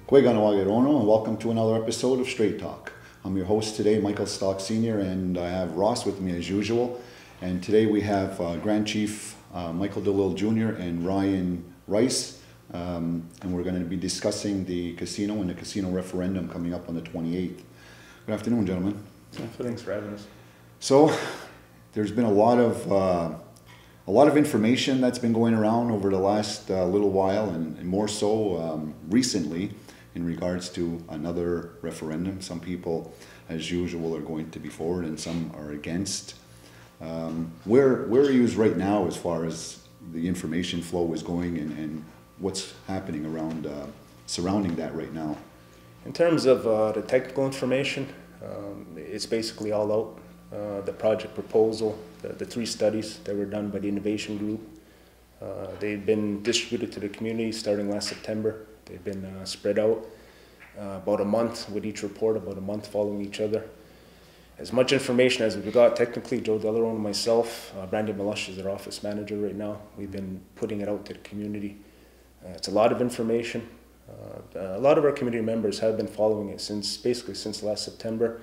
Kweganawagirono, and welcome to another episode of Straight Talk. I'm your host today, Michael Stock Sr., and I have Ross with me as usual. And today we have Grand Chief Michael DeLille Jr. and Ryan Rice, and we're going to be discussing the casino and the casino referendum coming up on the 28th. Good afternoon, gentlemen. Thanks for having us. So, there's been a lot of information that's been going around over the last little while, and more so recently, in regards to another referendum. Some people, as usual, are going to be for it, and some are against. Where are you right now as far as the information flow is going, and what's happening around surrounding that right now? In terms of the technical information, it's basically all out. The project proposal, the three studies that were done by the Innovation Group, they've been distributed to the community starting last September. They've been spread out about a month with each report, about a month following each other. As much information as we got technically, Joe Delarone and myself, Brandy Malush is our office manager right now. We've been putting it out to the community. It's a lot of information. A lot of our community members have been following it basically since last September,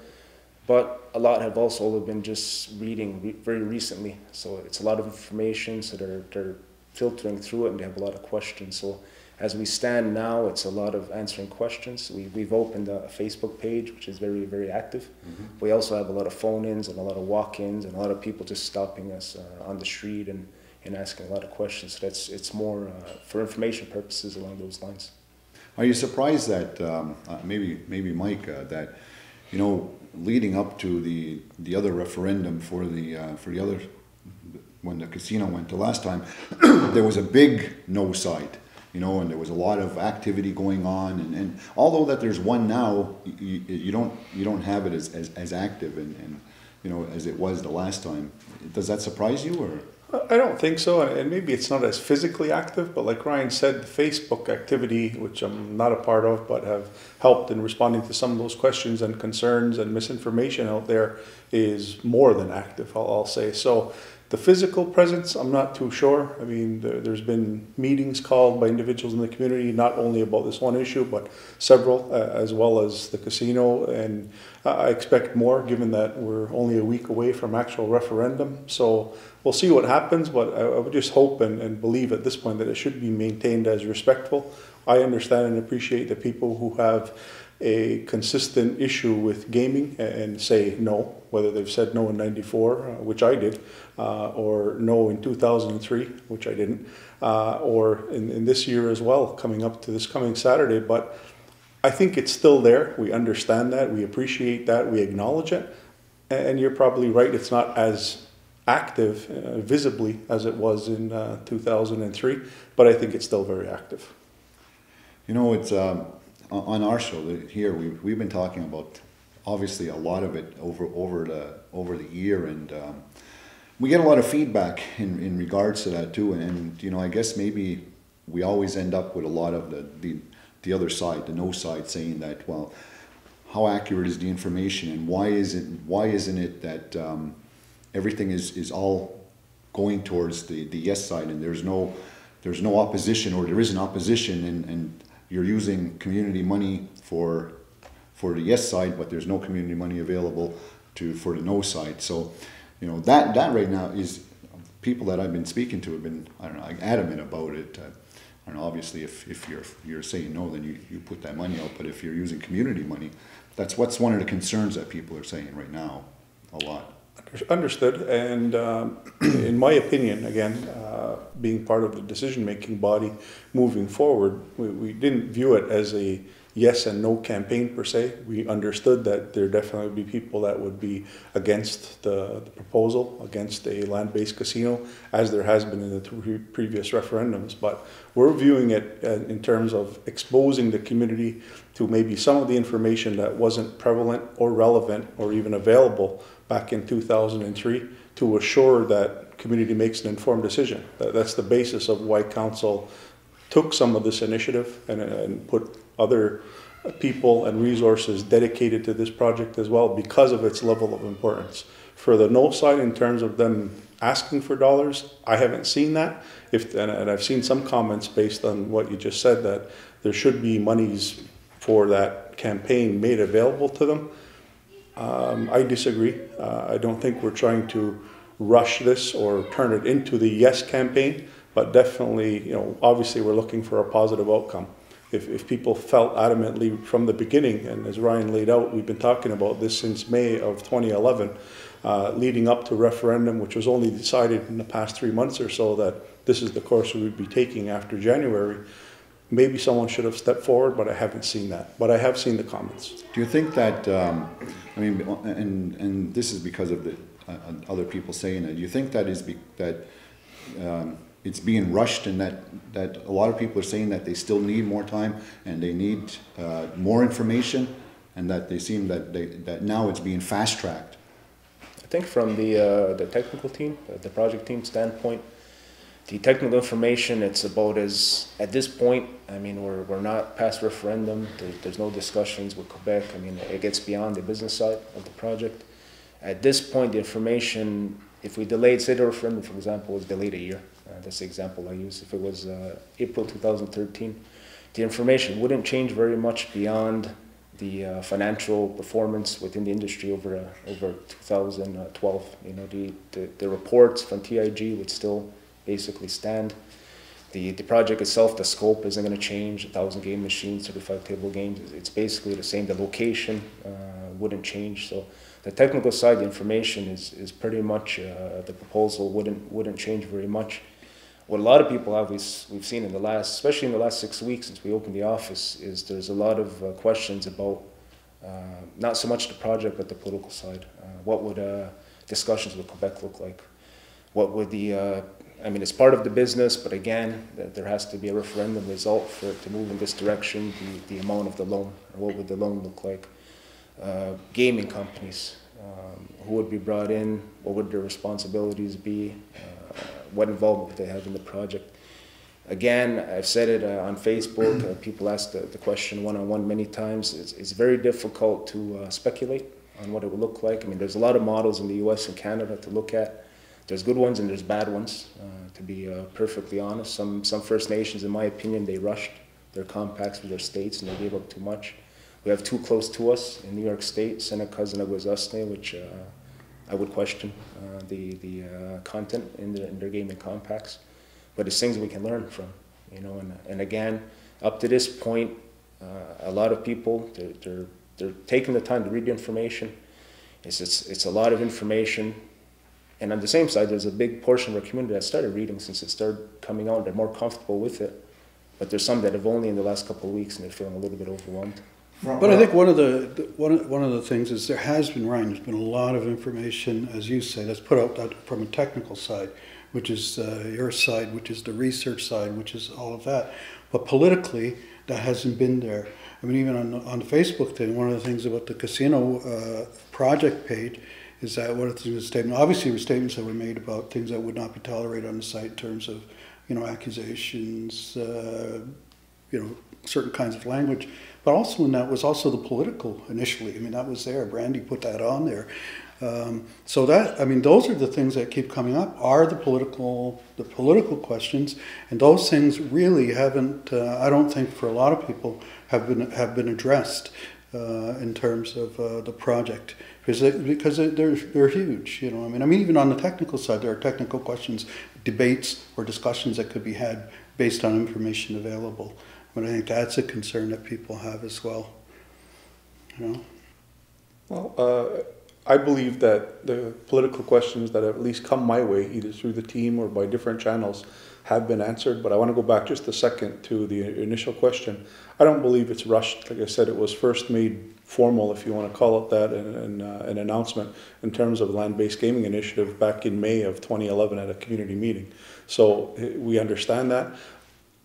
but a lot have also been just reading very recently. So it's a lot of information, so they're filtering through it, and they have a lot of questions. So as we stand now, it's a lot of answering questions. We've opened a Facebook page, which is very, very active. Mm-hmm. We also have a lot of phone-ins and a lot of walk-ins and a lot of people just stopping us on the street and asking a lot of questions. So it's more for information purposes along those lines. Are you surprised that maybe Mike, that leading up to the other referendum for the other, when the casino went the last time, there was a big no side, and there was a lot of activity going on, and although that there's one now, you don't have it as active and as it was the last time. Does that surprise you, or? I don't think so, and maybe it's not as physically active, but like Ryan said, the Facebook activity, which I'm not a part of, but have helped in responding to some of those questions and concerns and misinformation out there, is more than active, I'll say. So the physical presence, I'm not too sure. I mean, there's been meetings called by individuals in the community, not only about this one issue, but several, as well as the casino, and I expect more, given that we're only a week away from actual referendum. So we'll see what happens, but I would just hope and believe at this point that it should be maintained as respectful. I understand and appreciate the people who have a consistent issue with gaming and say no, whether they've said no in '94, which I did, or no in 2003, which I didn't, or in this year as well, coming up to this coming Saturday. But I think it's still there. We understand that, we appreciate that, we acknowledge it, and you're probably right, it's not as active visibly as it was in 2003, but I think it's still very active. It's on our show here, we've been talking about obviously a lot of it over the year, and we get a lot of feedback in regards to that too, and I guess maybe we always end up with a lot of the other side, the no side, saying that, well, how accurate is the information, and why isn't it that everything is all going towards the yes side, and there's no opposition, or there is an opposition, and you're using community money for the yes side, but there's no community money available for the no side. So, that right now is, people that I've been speaking to have been, adamant about it. Obviously, if you're saying no, then you put that money out. But if you're using community money, that's what's one of the concerns that people are saying right now, a lot. Understood, and in my opinion, again, being part of the decision-making body moving forward, we didn't view it as a yes and no campaign per se. We understood that there definitely would be people that would be against the proposal, against a land-based casino, as there has been in the previous referendums. But we're viewing it in terms of exposing the community to maybe some of the information that wasn't prevalent or relevant or even available back in 2003, to assure that community makes an informed decision. That's the basis of why council took some of this initiative and put other people and resources dedicated to this project as well, because of its level of importance. For the no side, in terms of them asking for dollars, I haven't seen that. And I've seen some comments based on what you just said, that there should be monies for that campaign made available to them. I disagree. I don't think we're trying to rush this or turn it into the yes campaign, but definitely, obviously we're looking for a positive outcome. If people felt adamantly from the beginning, and as Ryan laid out, we've been talking about this since May of 2011, leading up to referendum, which was only decided in the past 3 months or so, that this is the course we would be taking after January. Maybe someone should have stepped forward, but I haven't seen that. But I have seen the comments. Do you think that, and this is because of the other people saying it, do you think that it's being rushed, and that a lot of people are saying that they still need more time and they need more information, and that they seem that now it's being fast-tracked? I think from the technical team, the project team standpoint, the technical information, it's about at this point, we're not past referendum. There's no discussions with Quebec. It gets beyond the business side of the project. At this point, the information, if we delayed, say the referendum, for example, was delayed a year. That's the example I use. If it was April 2013, the information wouldn't change very much beyond the financial performance within the industry over 2012. The reports from TIG would still basically stand. The project itself, the scope isn't going to change. 1,000 game machines, 35 table games. It's basically the same. The location wouldn't change. So the technical side, the information is pretty much the proposal wouldn't change very much. What a lot of people have we've seen especially in the last 6 weeks since we opened the office, is there's a lot of questions about not so much the project but the political side. What would discussions with Quebec look like? What would it's part of the business, but again, there has to be a referendum result for it to move in this direction. The amount of the loan, what would the loan look like? Gaming companies, who would be brought in? What would their responsibilities be? What involvement would they have in the project? Again, I've said it on Facebook. People ask the question one-on-one many times. It's very difficult to speculate on what it would look like. There's a lot of models in the US and Canada to look at. There's good ones and there's bad ones, to be perfectly honest. Some First Nations, in my opinion, they rushed their compacts with their states and they gave up too much. We have two close to us in New York State, Senecas and Aguasasne, which I would question the content in their gaming compacts. But it's things we can learn from, and again, up to this point, a lot of people, they're taking the time to read the information. It's a lot of information. And on the same side, there's a big portion of our community that started reading since it started coming out. They're more comfortable with it. But there's some that have only in the last couple of weeks, and they're feeling a little bit overwhelmed. But I think one of the things is there's been a lot of information, as you say, that's put out from a technical side, which is your side, which is the research side, which is all of that. But politically, that hasn't been there. Even on the Facebook thing, one of the things about the casino project page is that one of the statements, obviously, were statements that were made about things that would not be tolerated on the site in terms of, accusations, certain kinds of language. But also in that was also the political initially. That was there. Brandy put that on there. So those are the things that keep coming up, are the political questions, and those things really haven't, I don't think for a lot of people, have been addressed in terms of the project. Because they're huge, even on the technical side, there are technical questions, debates, or discussions that could be had based on information available. But I think that's a concern that people have as well. Well, I believe that the political questions that have at least come my way, either through the team or by different channels, have been answered. But I want to go back just a second to the initial question. I don't believe it's rushed. Like I said, it was first made formal, if you want to call it that, in an announcement in terms of land-based gaming initiative back in May of 2011 at a community meeting. So we understand that.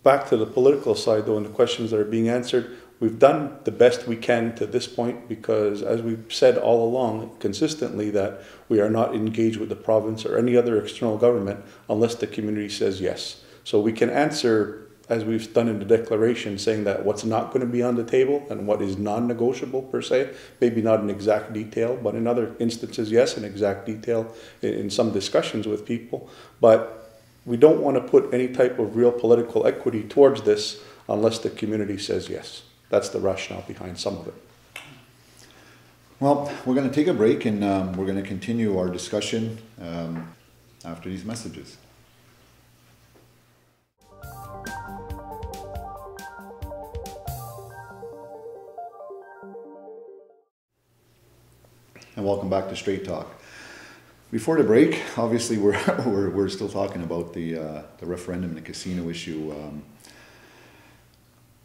Back to the political side, though, and the questions that are being answered, we've done the best we can to this point because, as we've said all along, consistently, that we are not engaged with the province or any other external government unless the community says yes. So we can answer, as we've done in the declaration, saying that what's not going to be on the table and what is non-negotiable per se, maybe not in exact detail, but in other instances, yes, in exact detail in some discussions with people. But we don't want to put any type of real political equity towards this unless the community says yes. that's the rationale behind some of it. Well, we're going to take a break, and we're going to continue our discussion after these messages. And welcome back to Straight Talk. Before the break, obviously we're still talking about the referendum and the casino issue.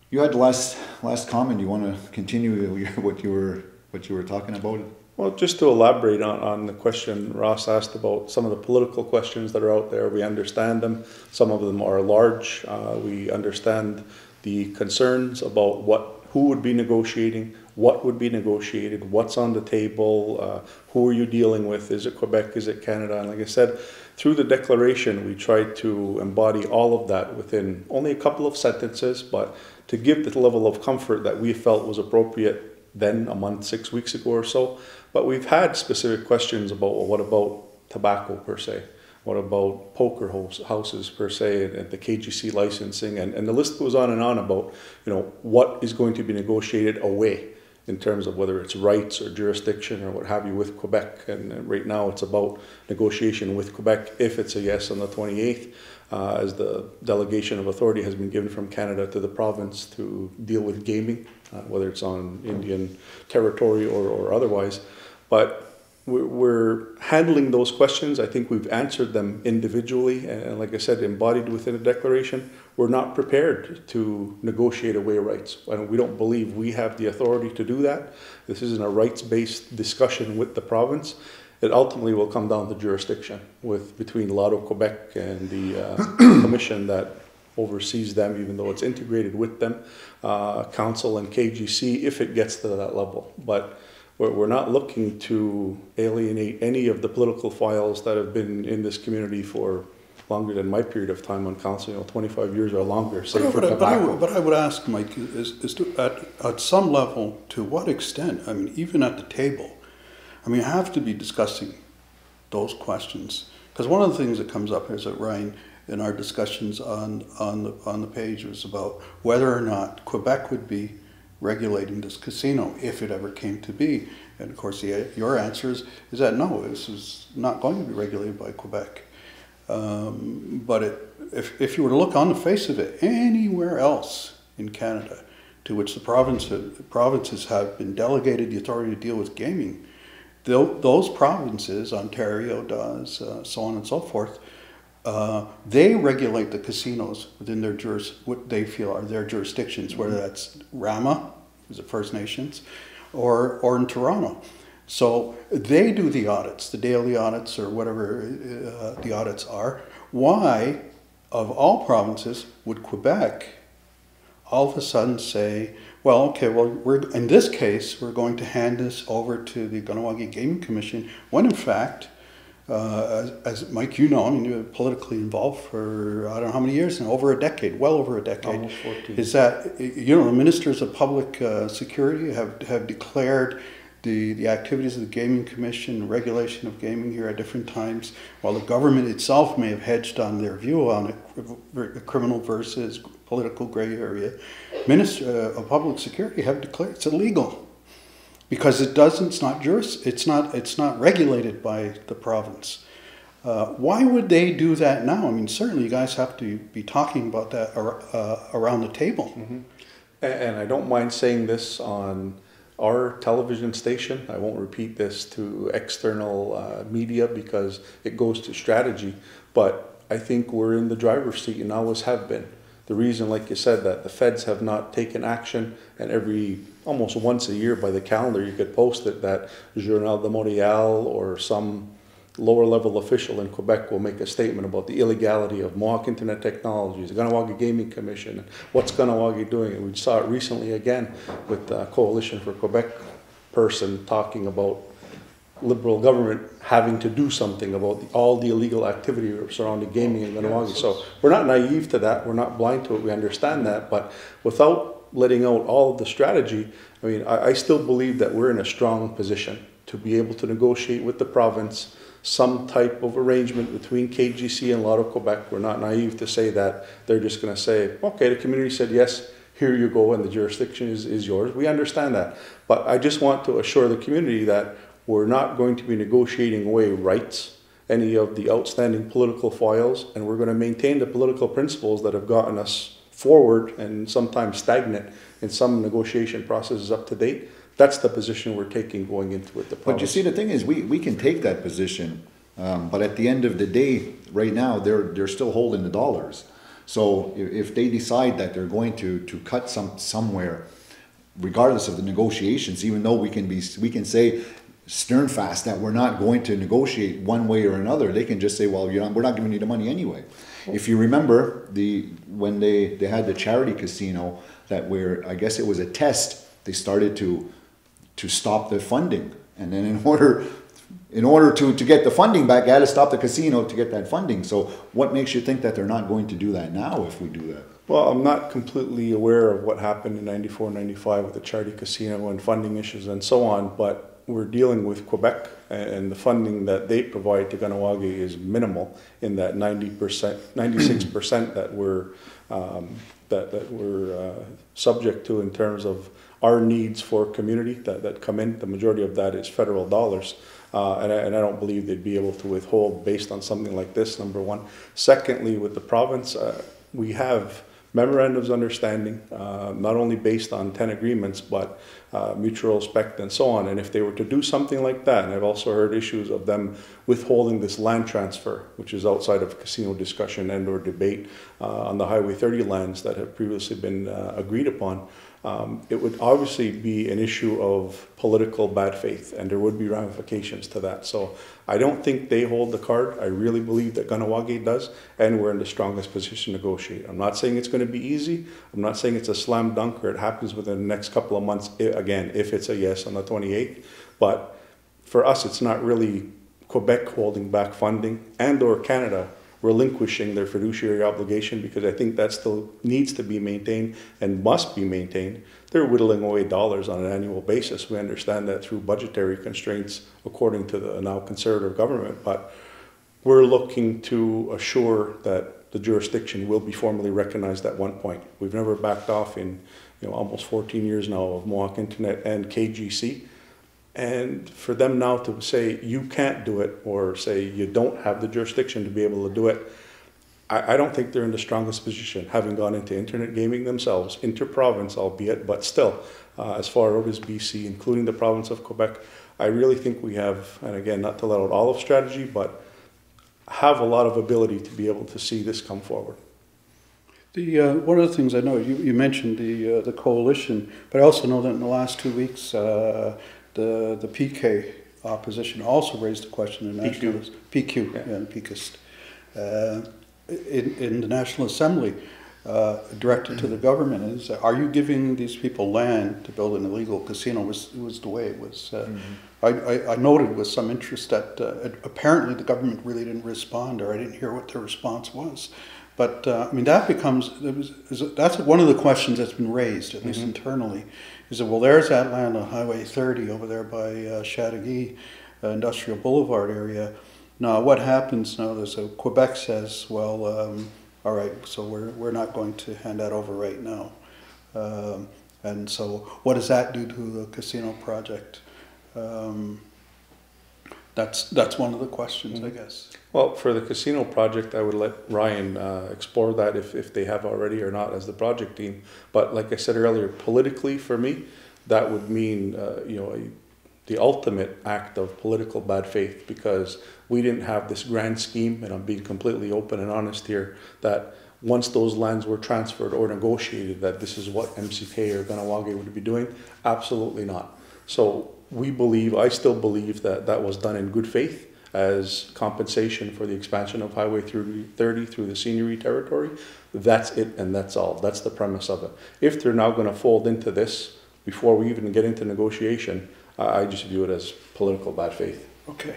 You had the last comment. You want to continue what you were talking about? Well, just to elaborate on the question Ross asked about some of the political questions that are out there, we understand them. Some of them are large. We understand the concerns about who would be negotiating, what would be negotiated, what's on the table, who are you dealing with, is it Quebec, is it Canada? And like I said, through the declaration, we tried to embody all of that within only a couple of sentences, but to give the level of comfort that we felt was appropriate then, a month, 6 weeks ago or so. But we've had specific questions about, well, what about tobacco per se? What about poker houses per se, and the KGC licensing, and the list goes on about, what is going to be negotiated away in terms of whether it's rights or jurisdiction or what have you with Quebec. And right now it's about negotiation with Quebec if it's a yes on the 28th, as the delegation of authority has been given from Canada to the province to deal with gaming, whether it's on Indian territory or otherwise. But we're handling those questions. I think we've answered them individually, and like I said, embodied within a declaration. We're not prepared to negotiate away rights, and we don't believe we have the authority to do that. This isn't a rights-based discussion with the province. It ultimately will come down to jurisdiction between Lotto Quebec and the commission that oversees them, even though it's integrated with them, council and KGC, if it gets to that level. But we're not looking to alienate any of the political files that have been in this community for longer than my period of time on council, 25 years or longer, save for tobacco. But I would ask, Mike, at some level, to what extent, even at the table, you have to be discussing those questions. Because one of the things that comes up is that, Ryan, in our discussions on the page was about whether or not Quebec would be regulating this casino if it ever came to be. And of course your answer is that no, this is not going to be regulated by Quebec. But if you were to look on the face of it, anywhere else in Canada to which the provinces have been delegated the authority to deal with gaming, those provinces, Ontario does, so on and so forth, they regulate the casinos within their what they feel are their jurisdictions, whether that's Rama, who's the First Nations, or in Toronto. So they do the audits, the daily audits or whatever the audits are. Why, of all provinces, would Quebec all of a sudden say, well, okay, in this case, we're going to hand this over to the Kahnawake Gaming Commission, when in fact, as Mike, you're politically involved for I don't know how many years now, over a decade, well over a decade. Almost 14. Is that, the ministers of public security have declared the activities of the Gaming Commission, regulation of gaming here at different times, while the government itself may have hedged on their view on it, criminal versus political gray area. Minister of Public Security have declared it's illegal. Because it's not regulated by the province. Why would they do that now? Certainly you guys have to be talking about that around the table. Mm-hmm. And I don't mind saying this on our television station. I won't repeat this to external media because it goes to strategy. But I think we're in the driver's seat and always have been. The reason, like you said, that the feds have not taken action, and almost once a year by the calendar you could post it, that Journal de Montréal or some lower level official in Quebec will make a statement about the illegality of Mohawk Internet Technologies, the Kahnawake Gaming Commission, what's Kahnawake doing. And we saw it recently again with the Coalition for Quebec person talking about Liberal government having to do something about all the illegal activity surrounding gaming in Kahnawake. So we're not naive to that. We're not blind to it. We understand that. But without letting out all of the strategy, I still believe that we're in a strong position to be able to negotiate with the province some type of arrangement between KGC and Lotto Quebec. We're not naive to say that they're just going to say, okay, the community said yes, here you go and the jurisdiction is yours. We understand that. But I just want to assure the community that we're not going to be negotiating away rights, any of the outstanding political files, and we're going to maintain the political principles that have gotten us forward and sometimes stagnant in some negotiation processes up to date. That's the position we're taking going into it. But you see, the thing is, we can take that position, but at the end of the day, right now, they're still holding the dollars. So if they decide that they're going to cut somewhere, regardless of the negotiations, even though we can say stern fast that we're not going to negotiate one way or another, they can just say, well, we're not giving you the money anyway. If you remember when they had the charity casino, that where I guess it was a test, they started to stop the funding, and then in order to get the funding back, they had to stop the casino to get that funding. So what makes you think that they're not going to do that now if we do that? Well, I'm not completely aware of what happened in 94, 95 with the charity casino and funding issues and so on, but we're dealing with Quebec, and the funding that they provide to Kahnawake is minimal in that 90%, 96% that we're subject to in terms of our needs for community that come in. The majority of that is federal dollars. And I don't believe they'd be able to withhold based on something like this, number one. Secondly, with the province, we have memorandums of understanding, not only based on 10 agreements, but mutual respect and so on. And if they were to do something like that, and I've also heard issues of them withholding this land transfer, which is outside of casino discussion and or debate on the Highway 30 lands that have previously been agreed upon, it would obviously be an issue of political bad faith, and there would be ramifications to that. So I don't think they hold the card. I really believe that Kahnawake does, and we're in the strongest position to negotiate. I'm not saying it's going to be easy. I'm not saying it's a slam dunk or it happens within the next couple of months, again, if it's a yes on the 28th. But for us, it's not really Quebec holding back funding and or Canada relinquishing their fiduciary obligation, because I think that still needs to be maintained and must be maintained. They're whittling away dollars on an annual basis. We understand that through budgetary constraints according to the now Conservative government, but we're looking to assure that the jurisdiction will be formally recognized at one point. We've never backed off in almost 14 years now of Mohawk Internet and KGC. And for them now to say you can't do it, or say you don't have the jurisdiction to be able to do it, I don't think they're in the strongest position, having gone into internet gaming themselves, inter-province albeit, but still, as far out as BC, including the province of Quebec. I really think we have, and again, not to let out all of strategy, but have a lot of ability to be able to see this come forward. One of the things I know, you mentioned the coalition, but I also know that in the last 2 weeks, the PK opposition also raised the question in the PQ, the PQist, in the National Assembly, directed to the government is, are you giving these people land to build an illegal casino? Was the way it was. I noted with some interest that apparently the government really didn't respond, or I didn't hear what their response was. But I mean, that becomes, that's one of the questions that's been raised, at least internally, is that, well, there's that land on Highway 30 over there by Chateauguay Industrial Boulevard area. Now, what happens now is Quebec says, well, all right, so we're not going to hand that over right now. And so what does that do to the casino project? That's one of the questions, I guess. Well, for the casino project, I would let Ryan explore that if they have already or not as the project team. But like I said earlier, politically for me, that would mean the ultimate act of political bad faith, because we didn't have this grand scheme, and I'm being completely open and honest here, that once those lands were transferred or negotiated, that this is what MCK or Kahnawake would be doing. Absolutely not. So we believe, I still believe, that that was done in good faith as compensation for the expansion of Highway 30 through the Seigneury territory. That's it, and that's all. That's the premise of it. If they're now going to fold into this before we even get into negotiation, I just view it as political bad faith. Okay.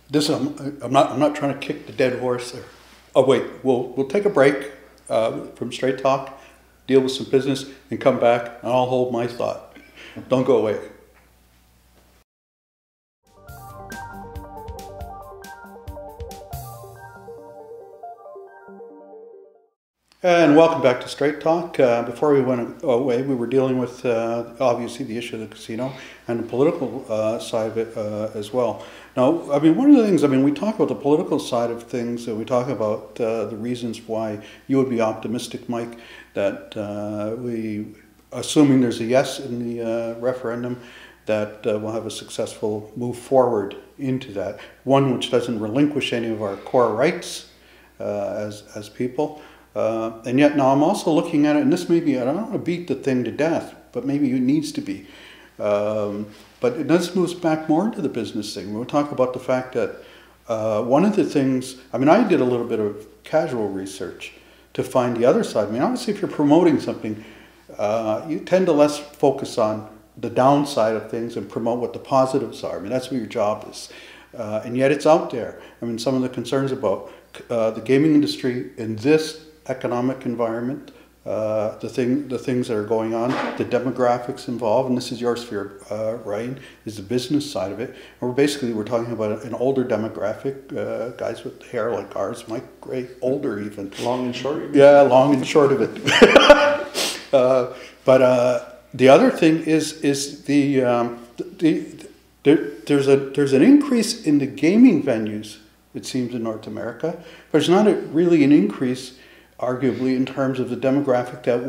This I'm not trying to kick the dead horse there. Oh wait, we'll take a break from Straight Talk, deal with some business, and come back, and I'll hold my thought. Don't go away. And welcome back to Straight Talk. Before we went away, we were dealing with obviously the issue of the casino and the political side of it as well. Now, I mean, one of the things, I mean, we talk about the political side of things, we talk about the reasons why you would be optimistic, Mike, that assuming there's a yes in the referendum, that we'll have a successful move forward into that. One which doesn't relinquish any of our core rights as people. And yet now I'm also looking at it, and this may be, I don't want to beat the thing to death, but maybe it needs to be. But this moves back more into the business thing. We'll talk about the fact that one of the things, I mean, I did a little bit of casual research to find the other side. I mean, obviously if you're promoting something, you tend to less focus on the downside of things and promote what the positives are. I mean, that's what your job is. And yet it's out there. I mean, some of the concerns about the gaming industry in this economic environment, the things that are going on, the demographics involved, and this is your sphere, Ryan, is the business side of it. And we're talking about an older demographic, guys with hair like ours, Mike Gray, older even. Long and short? Yeah, long and short of it. But the other thing is there's an increase in the gaming venues, it seems, in North America. There's not really an increase, arguably, in terms of the demographic that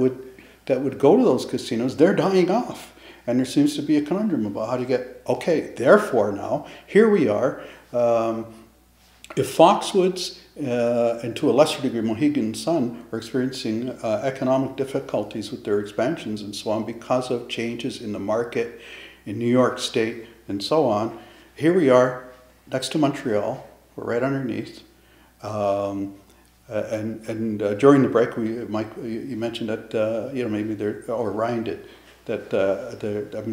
would go to those casinos. They're dying off, and there seems to be a conundrum about how to get. Okay, therefore now here we are. If Foxwoods and to a lesser degree Mohegan Sun are experiencing economic difficulties with their expansions and so on because of changes in the market in New York State and so on, here we are next to Montreal. We're right underneath. And during the break, Mike, you mentioned that maybe or Ryan did, that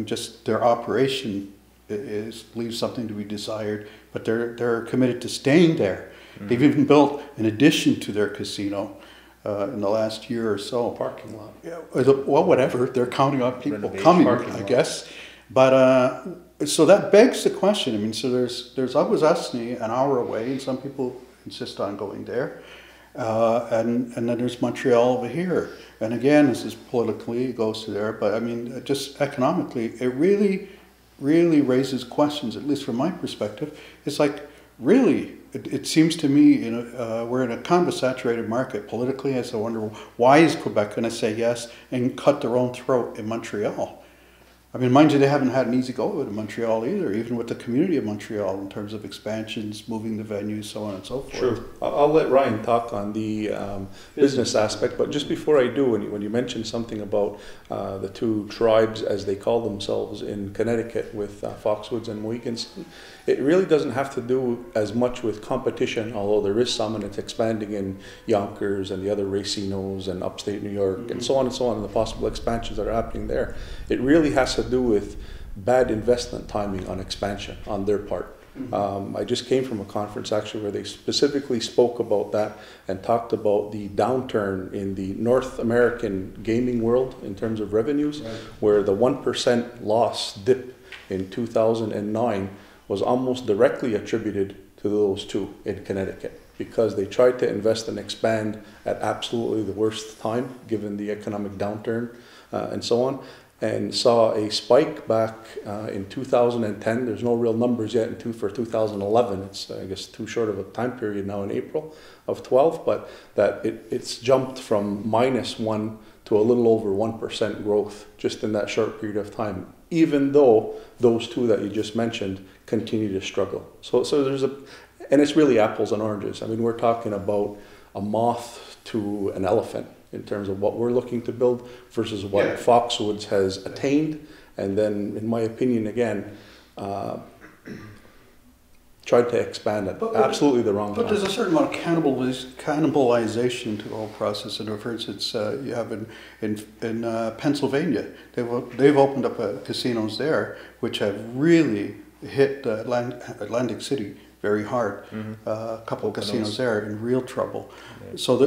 just their operation leaves something to be desired, but they're committed to staying there. Mm-hmm. They've even built an addition to their casino in the last year or so. Parking lot. Yeah, well, whatever. They're counting on people coming, I guess. But so that begs the question. I mean, so there's Akwesasne an hour away, and some people insist on going there. And then there's Montreal over here. And again, this is politically, it goes to there. But I mean, just economically, it really raises questions, at least from my perspective. It's like, really, it seems to me we're in a kind of a saturated market politically. I wonder, why is Quebec going to say yes and cut their own throat in Montreal? I mean, mind you, they haven't had an easy go of it in Montreal either, even with the community of Montreal in terms of expansions, moving the venues, so on and so forth. Sure. I'll let Ryan talk on the business aspect, but just before I do, when you mentioned something about the two tribes, as they call themselves in Connecticut, with Foxwoods and Mohegans, it really doesn't have to do as much with competition, although there is some, and it's expanding in Yonkers and the other racinos and upstate New York, mm-hmm. and so on, and the possible expansions that are happening there. It really has to do with bad investment timing on expansion on their part. Mm-hmm. I just came from a conference actually where they specifically spoke about that and talked about the downturn in the North American gaming world in terms of revenues, right. Where the 1% loss dip in 2009 was almost directly attributed to those two in Connecticut, because they tried to invest and expand at absolutely the worst time given the economic downturn and so on, and saw a spike back in 2010. There's no real numbers yet for 2011. It's, I guess, too short of a time period now in April of 12, but that it's jumped from -1 to a little over 1% growth just in that short period of time, even though those two that you just mentioned continue to struggle. So there's and it's really apples and oranges. I mean, we're talking about a moth to an elephant in terms of what we're looking to build versus what Foxwoods has attained, and then, in my opinion, again, tried to expand it absolutely the wrong time. But there's a certain amount of cannibalization to the whole process. And for instance, you have in Pennsylvania, they've opened up casinos there, which have really hit Atlantic City very hard. Mm-hmm. A couple of casinos there in real trouble. Yeah. So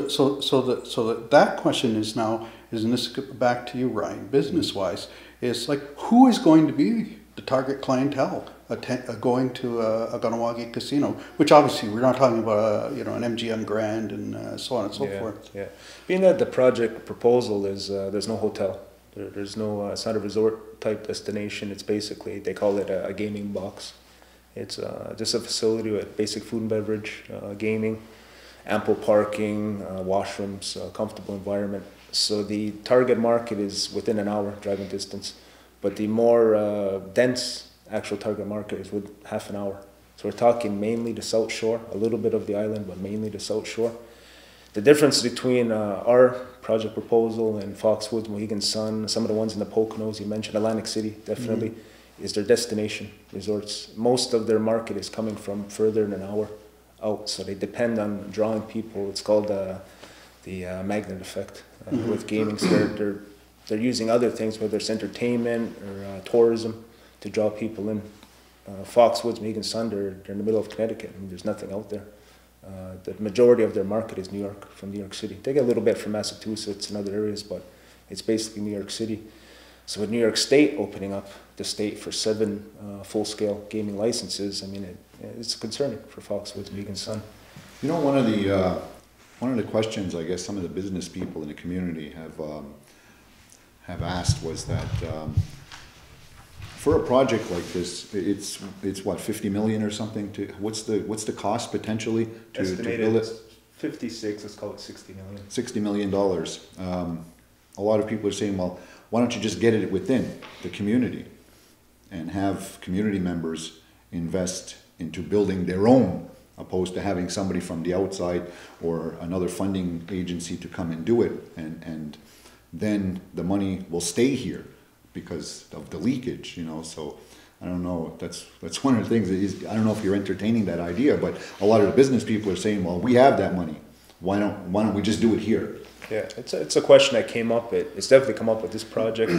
that question is now, and this back to you, Ryan, business wise, is like, who is going to be the target clientele going to a Kahnawake casino, which obviously we're not talking about an MGM Grand and so on and so forth. Yeah, being that the project proposal is there's no hotel, there's no it's not a resort type destination. It's basically, they call it a gaming box. It's just a facility with basic food and beverage, gaming, ample parking, washrooms, comfortable environment. So the target market is within an hour driving distance, but the more dense actual target market is with half an hour. So we're talking mainly the South Shore, a little bit of the island, but mainly the South Shore. The difference between our project proposal and Foxwoods, Mohegan Sun, some of the ones in the Poconos, you mentioned Atlantic City, definitely, is their destination resorts. Most of their market is coming from further than an hour out, so they depend on drawing people. It's called the magnet effect with gaming. So they're using other things, whether it's entertainment or tourism, to draw people in. Foxwoods, Mohegan Sun, they're in the middle of Connecticut, and there's nothing out there. The majority of their market is New York, from New York City. They get a little bit from Massachusetts and other areas, but it's basically New York City. So with New York State opening up the state for 7 full-scale gaming licenses, I mean, it's concerning for Foxwoods, Mohegan Sun. You know, one of the questions I guess some of the business people in the community have asked was that for a project like this, it's what, 50 million or something? What's the cost potentially to build it? 56. Let's call it 60 million. $60 million. A lot of people are saying, well, why don't you just get it within the community and have community members invest into building their own, opposed to having somebody from the outside or another funding agency to come and do it, and then the money will stay here because of the leakage, So I don't know. That's one of the things. I don't know if you're entertaining that idea, but a lot of the business people are saying, well, we have that money. Why don't we just do it here? Yeah, it's a question that came up. It's definitely come up with this project.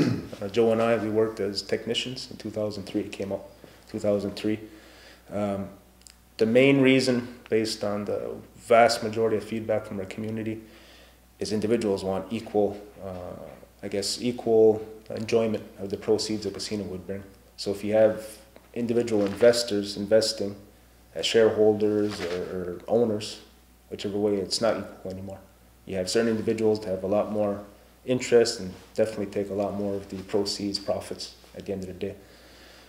Joe and I, we worked as technicians in 2003. It came up 2003. The main reason, based on the vast majority of feedback from our community, is individuals want equal enjoyment of the proceeds a casino would bring. So if you have individual investors investing as shareholders or owners, whichever way, it's not equal anymore. You have certain individuals that have a lot more interest and definitely take a lot more of the proceeds, profits at the end of the day.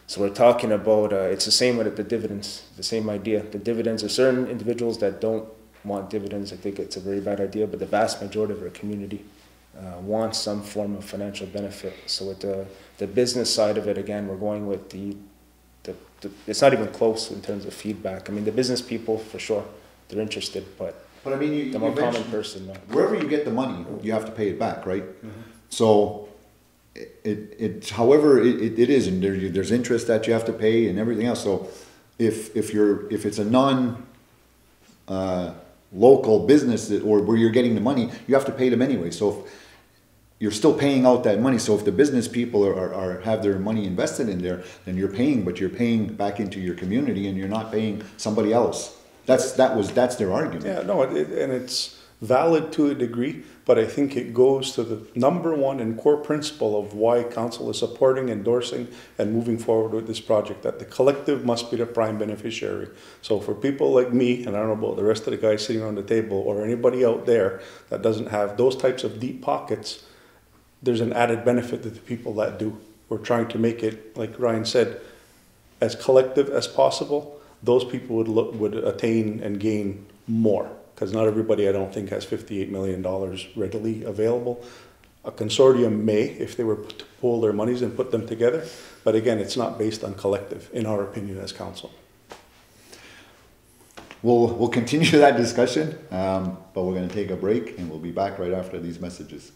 So we're talking about, it's the same with the dividends, the same idea. The dividends are certain individuals that don't want dividends. I think it's a very bad idea, but the vast majority of our community wants some form of financial benefit. So with the business side of it, again, we're going with it's not even close in terms of feedback. I mean, the business people, for sure, they're interested, but I mean, the more common person, no. Wherever you get the money, you have to pay it back, right? Mm-hmm. So however it is, and there's interest that you have to pay and everything else. So if it's a local business or where you're getting the money, you have to pay them anyway. So if you're still paying out that money. So if the business people have their money invested in there, then you're paying, but you're paying back into your community, and you're not paying somebody else. That's their argument. Yeah, no, and it's valid to a degree, but I think it goes to the number one and core principle of why council is supporting, endorsing, and moving forward with this project, that the collective must be the prime beneficiary. So for people like me, and I don't know about the rest of the guys sitting around the table, or anybody out there that doesn't have those types of deep pockets, there's an added benefit to the people that do. We're trying to make it, like Ryan said, as collective as possible. Those people would attain and gain more, because not everybody, I don't think, has $58 million readily available. A consortium may, if they were to pool their monies and put them together, but again, it's not based on collective, in our opinion, as council. We'll continue that discussion, but we're going to take a break, and we'll be back right after these messages.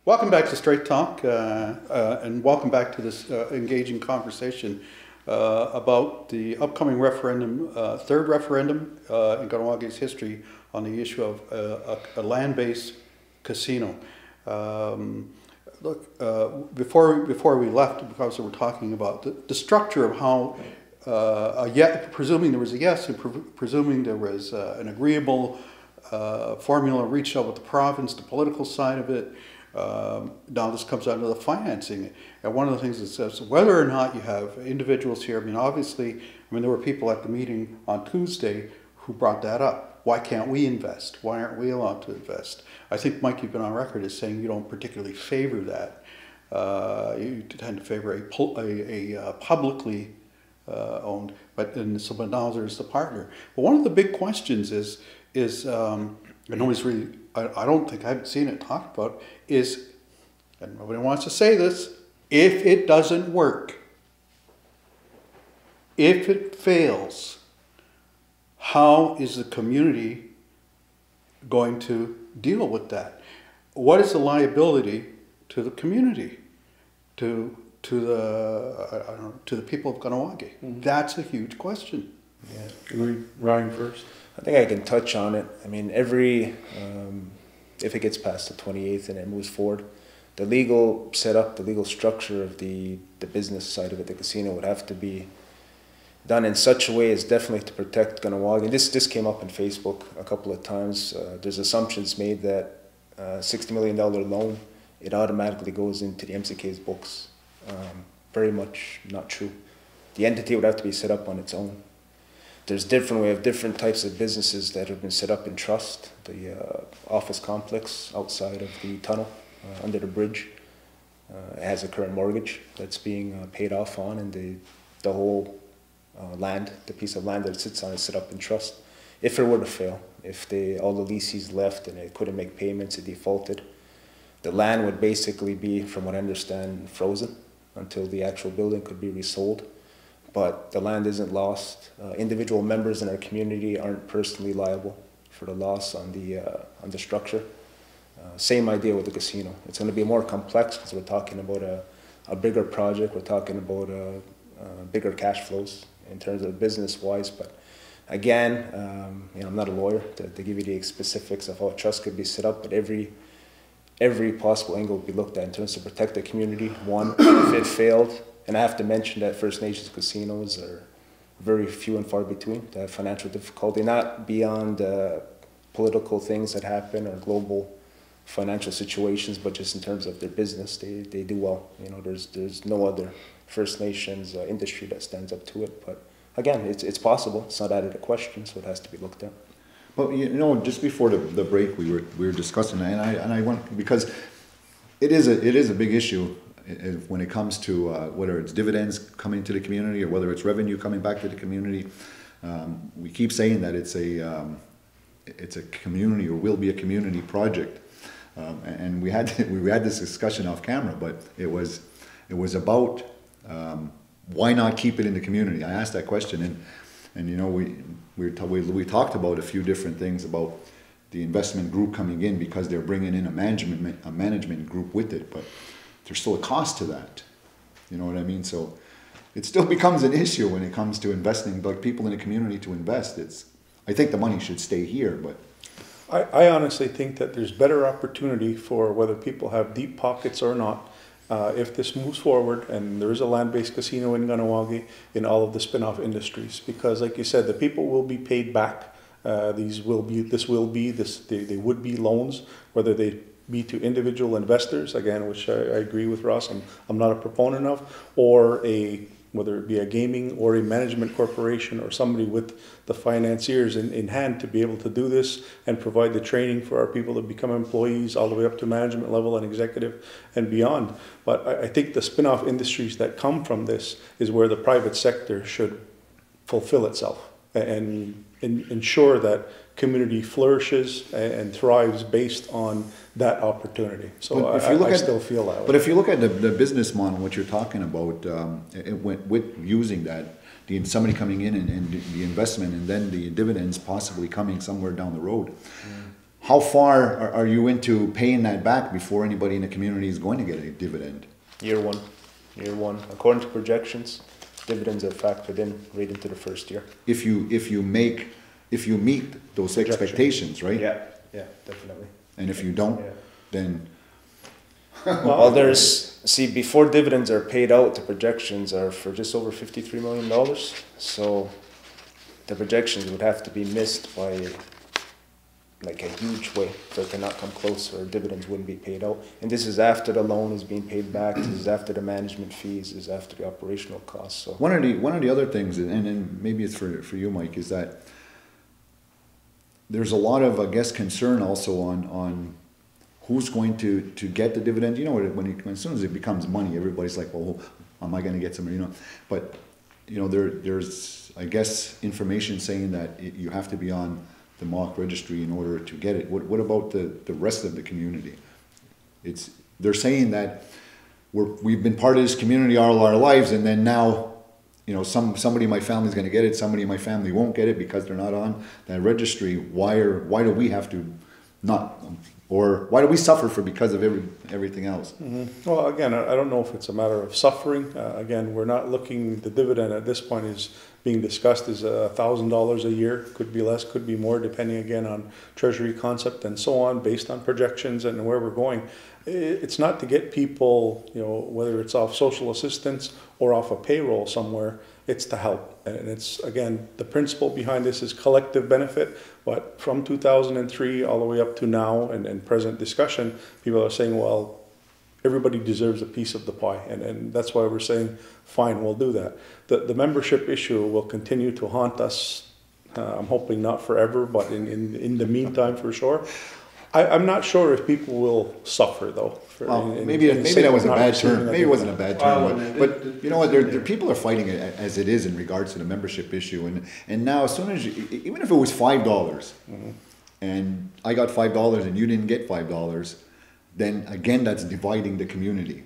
Welcome back to Straight Talk, and welcome back to this engaging conversation about the upcoming referendum, third referendum in Kahnawake's history on the issue of a land-based casino. look, before we left, because we were talking about the structure of how, presuming there was a yes and presuming there was an agreeable formula reached out with the province, the political side of it. Now this comes down to the financing. And one of the things that says whether or not you have individuals here, I mean, obviously, there were people at the meeting on Tuesday who brought that up. Why can't we invest? Why aren't we allowed to invest? I think, Mike, you've been on record as saying you don't particularly favor that. You tend to favor a publicly owned, but now there's the partner. But one of the big questions is and nobody's really, I don't think, I haven't seen it talked about, is, and nobody wants to say this, if it doesn't work, if it fails, how is the community going to deal with that? What is the liability to the community, to the people of Kahnawake? Mm-hmm. That's a huge question. Yeah. Ryan first. I think I can touch on it. I mean, if it gets past the 28th and it moves forward, the legal setup, the legal structure of the business side of it, the casino, would have to be done in such a way as definitely to protect Kahnawake. This came up on Facebook a couple of times. There's assumptions made that $60 million loan, it automatically goes into the MCK's books. Very much not true. The entity would have to be set up on its own. We have different types of businesses that have been set up in trust. The office complex outside of the tunnel, under the bridge, has a current mortgage that's being paid off on, and the whole land, the piece of land that it sits on, is set up in trust. If it were to fail, if all the leases left and it couldn't make payments, it defaulted, the land would basically be, from what I understand, frozen until the actual building could be resold. But the land isn't lost. Individual members in our community aren't personally liable for the loss on the structure. Same idea with the casino. It's going to be more complex because we're talking about a bigger project. We're talking about bigger cash flows in terms of business-wise. But again, I'm not a lawyer to give you the specifics of how a trust could be set up, but every possible angle would be looked at in terms of protect the community. One, if it failed, and I have to mention that First Nations casinos are very few and far between to have financial difficulty, not beyond political things that happen or global financial situations, but just in terms of their business, they do well. There's no other First Nations industry that stands up to it. But again, it's possible. It's not out of the question, so it has to be looked at. Well, just before the break, we were discussing that, and I went, because it is a big issue when it comes to whether it's dividends coming to the community or whether it's revenue coming back to the community. We keep saying that it's a community, or will be a community project, and we had this discussion off camera, but it was about why not keep it in the community. I asked that question, and we talked about a few different things about the investment group coming in because they're bringing in a management group with it, but there's still a cost to that. You know what I mean? So it still becomes an issue when it comes to investing, like people in the community to invest. I think the money should stay here, but I honestly think that there's better opportunity for whether people have deep pockets or not. If this moves forward and there is a land-based casino in Kahnawake in all of the spin-off industries, because like you said, the people will be paid back. They would be loans, whether they be to individual investors, again, which I agree with Ross, I'm not a proponent of, or whether it be a gaming or a management corporation or somebody with the financiers in hand to be able to do this and provide the training for our people to become employees all the way up to management level and executive and beyond. But I think the spin-off industries that come from this is where the private sector should fulfill itself and ensure that community flourishes and thrives based on that opportunity. So I still feel that way. But if you look at the business model, what you're talking about, with using that, somebody coming in and the investment and then the dividends possibly coming somewhere down the road, how far are you into paying that back before anybody in the community is going to get a dividend? Year one. According to projections, dividends are factored in right into the first year. If you meet those expectations, right? Yeah, definitely. And if you don't, then Well, see, before dividends are paid out, the projections are for just over $53 million. So the projections would have to be missed by like a huge way for it to not come close, or dividends wouldn't be paid out. And this is after the loan is being paid back, this is after the management fees, this is after the operational costs. So One of the other things, and maybe it's for you, Mike, is that there's a lot of, I guess, concern also on who's going to get the dividend. You know, as soon as it becomes money, everybody's like, well, am I going to get some? You know, but you know, there's I guess information saying that you have to be on the MOC registry in order to get it. What about the rest of the community? They're saying that we've been part of this community all our lives, and then now, you know, somebody in my family is going to get it, somebody in my family won't get it because they're not on that registry. Why do we have to not, or why do we suffer because of everything else? Mm-hmm. Well, again, I don't know if it's a matter of suffering. Again, we're not looking, the dividend at this point is being discussed as $1,000 a year. Could be less, could be more, depending again on treasury concept and so on, based on projections and where we're going. It's not to get people, you know, whether it's off social assistance or off a payroll somewhere, it's to help. And it's, again, the principle behind this is collective benefit, but from 2003 all the way up to now and present discussion, people are saying, well, everybody deserves a piece of the pie, and that's why we're saying, fine, we'll do that. The membership issue will continue to haunt us, I'm hoping not forever, but in the meantime for sure. I'm not sure if people will suffer though. Maybe that was a bad term. Maybe it wasn't a bad term, but you know what? People are fighting it as it is in regards to the membership issue, and now as soon as even if it was $5, and I got $5 and you didn't get $5, then again that's dividing the community.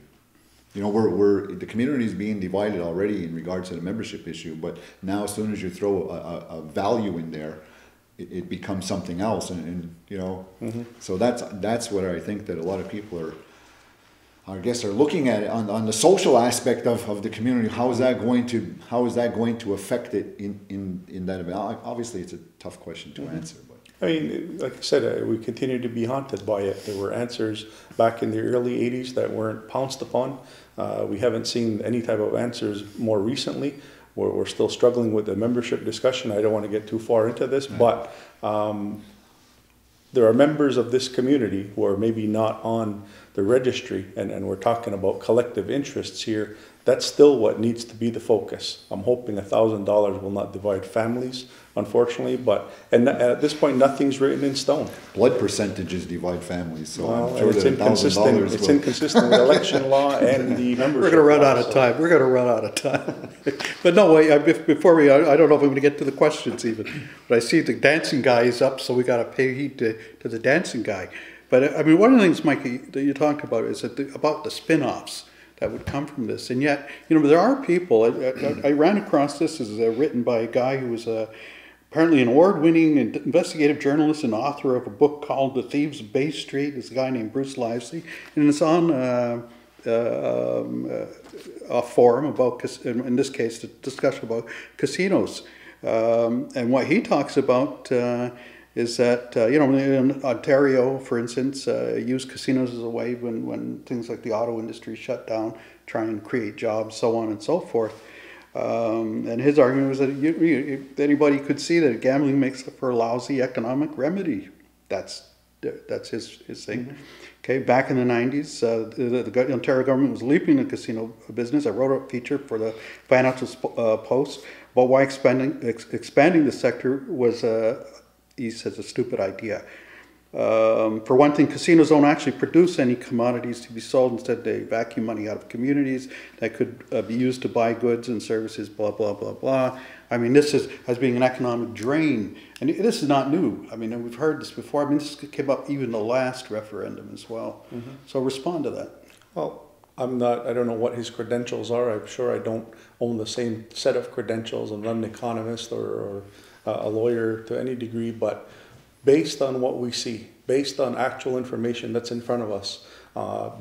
You know, the community is being divided already in regards to the membership issue, but now as soon as you throw a value in there, it becomes something else, and you know, so that's what I think that a lot of people are looking at it on the social aspect of the community. How is that going to affect it in that event? Obviously, it's a tough question to answer, but. I mean, like I said, we continue to be haunted by it. There were answers back in the early 80s that weren't pounced upon. We haven't seen any type of answers more recently. We're still struggling with the membership discussion. I don't want to get too far into this, but there are members of this community who are maybe not on the registry, and we're talking about collective interests here. That's still what needs to be the focus. I'm hoping $1,000 will not divide families, unfortunately, and at this point, nothing's written in stone. Blood percentages divide families, so well, I'm sure it's that inconsistent. It's inconsistent with election law and the membership. We're going to run out of time. We're going to run out of time. But no, before I don't know if I'm going to get to the questions even. But I see the dancing guy is up, so we got to pay heed to the dancing guy. But I mean, one of the things, Mikey, that you talked about is about the spin-offs that would come from this. And yet, you know, there are people, I ran across this as written by a guy who was apparently an award-winning investigative journalist and author of a book called The Thieves of Bay Street. It's a guy named Bruce Livesey. And it's on a forum about, in this case, the discussion about casinos. And what he talks about is that, you know, in Ontario, for instance, use casinos as a way when things like the auto industry shut down, try and create jobs, so on and so forth. And his argument was that anybody could see that gambling makes for a lousy economic remedy. That's his thing. Okay, back in the 90s, the Ontario government was leaping the casino business. I wrote a feature for the Financial Post about why expanding the sector was he says, a stupid idea. For one thing, casinos don't actually produce any commodities to be sold. Instead, they vacuum money out of communities that could be used to buy goods and services, blah, blah, blah, blah. I mean, this is as being an economic drain. And this is not new. I mean, we've heard this before. I mean, this came up even the last referendum as well. So respond to that. Well, I don't know what his credentials are. I'm sure I don't own the same set of credentials. I'm not an economist or a lawyer to any degree, but based on what we see, based on actual information that's in front of us,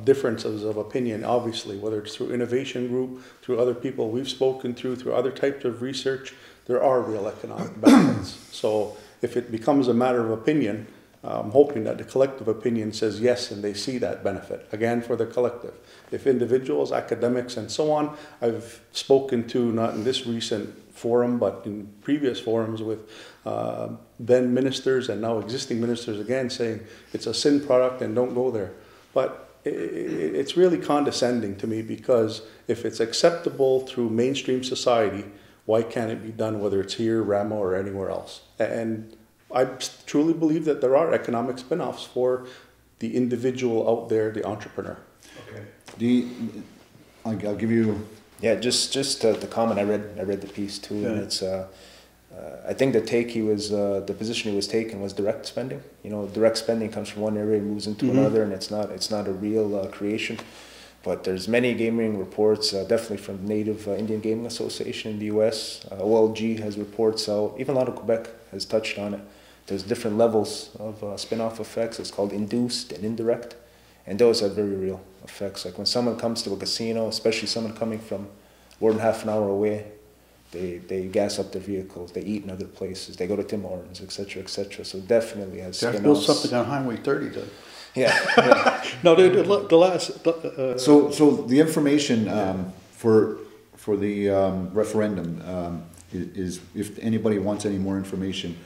differences of opinion, obviously, whether it's through Innovation Group, through other people we've spoken through other types of research, there are real economic benefits. So if it becomes a matter of opinion, I'm hoping that the collective opinion says yes and they see that benefit, again, for the collective. If individuals, academics, and so on, I've spoken to, not in this recent forum, but in previous forums with then ministers and now existing ministers again saying it's a sin product and don't go there. But it's really condescending to me, because if it's acceptable through mainstream society, why can't it be done whether it's here, Ramo, or anywhere else? And I truly believe that there are economic spin-offs for the individual out there, the entrepreneur. Okay. I'll give you... Yeah, just to comment, I read the piece too, Yeah. and it's I think the position he was taking was direct spending. You know, direct spending comes from one area, moves into another, and it's not a real creation. But there's many gaming reports, definitely from Native Indian Gaming Association in the U.S. OLG has reports out. Even a lot of Quebec has touched on it. There's different levels of spin-off effects. It's called induced and indirect, and those have very real effects. Like when someone comes to a casino, especially someone coming from more than half an hour away, they gas up their vehicles, they eat in other places, they go to Tim Hortons, etc., etc. So definitely has There's spin-offs. still something on Highway 30 to... Yeah. No, the last... So the information for the referendum is, if anybody wants any more information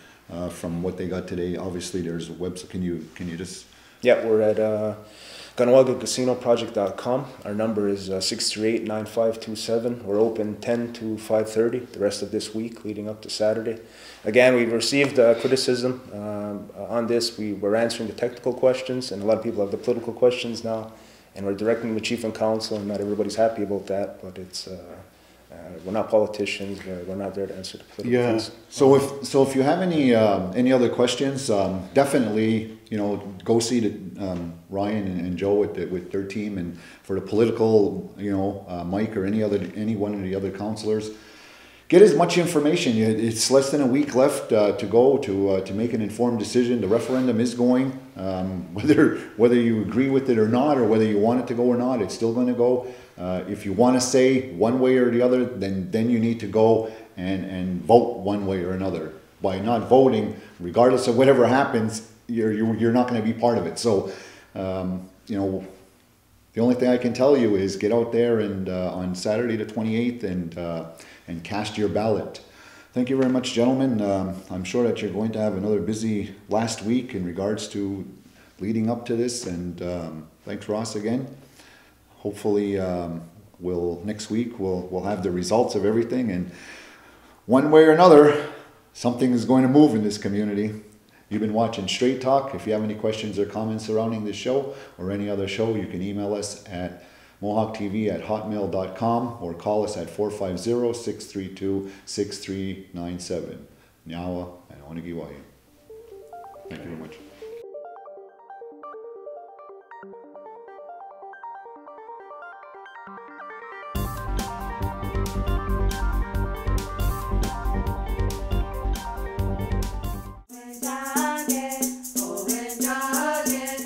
from what they got today, obviously there's a website. Can you just... Yeah, we're at GanuagaCasinoProject.com. Our number is 638-9527. We're open 10 to 5:30 the rest of this week leading up to Saturday. Again, we've received criticism on this. We're answering the technical questions, and a lot of people have the political questions now, and we're directing the chief and council, and not everybody's happy about that, but it's we're not politicians. We're not there to answer the political things. So if you have any other questions, definitely go see Ryan and Joe with their team, and for the political Mike or any one of the other councillors. Get as much information. It's less than a week left to go to make an informed decision. The referendum is going, whether you agree with it or not, or whether you want it to go or not, it's still going to go. If you want to say one way or the other, then you need to go and vote one way or another. By not voting, regardless of whatever happens, you're not going to be part of it. So, the only thing I can tell you is get out there and on Saturday the 28th and cast your ballot. Thank you very much, gentlemen. I'm sure that you're going to have another busy last week in regards to leading up to this, and thanks, Ross, again. Hopefully, next week we'll have the results of everything, and one way or another, something is going to move in this community. You've been watching Straight Talk. If you have any questions or comments surrounding this show or any other show, you can email us at mohawktv@hotmail.com or call us at 450-632-6397. Nyawa and Onigiwahi. Thank you very much.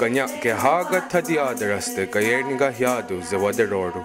Kanya ke haga thadi adaraste kayerniga hiadu zewaderoru.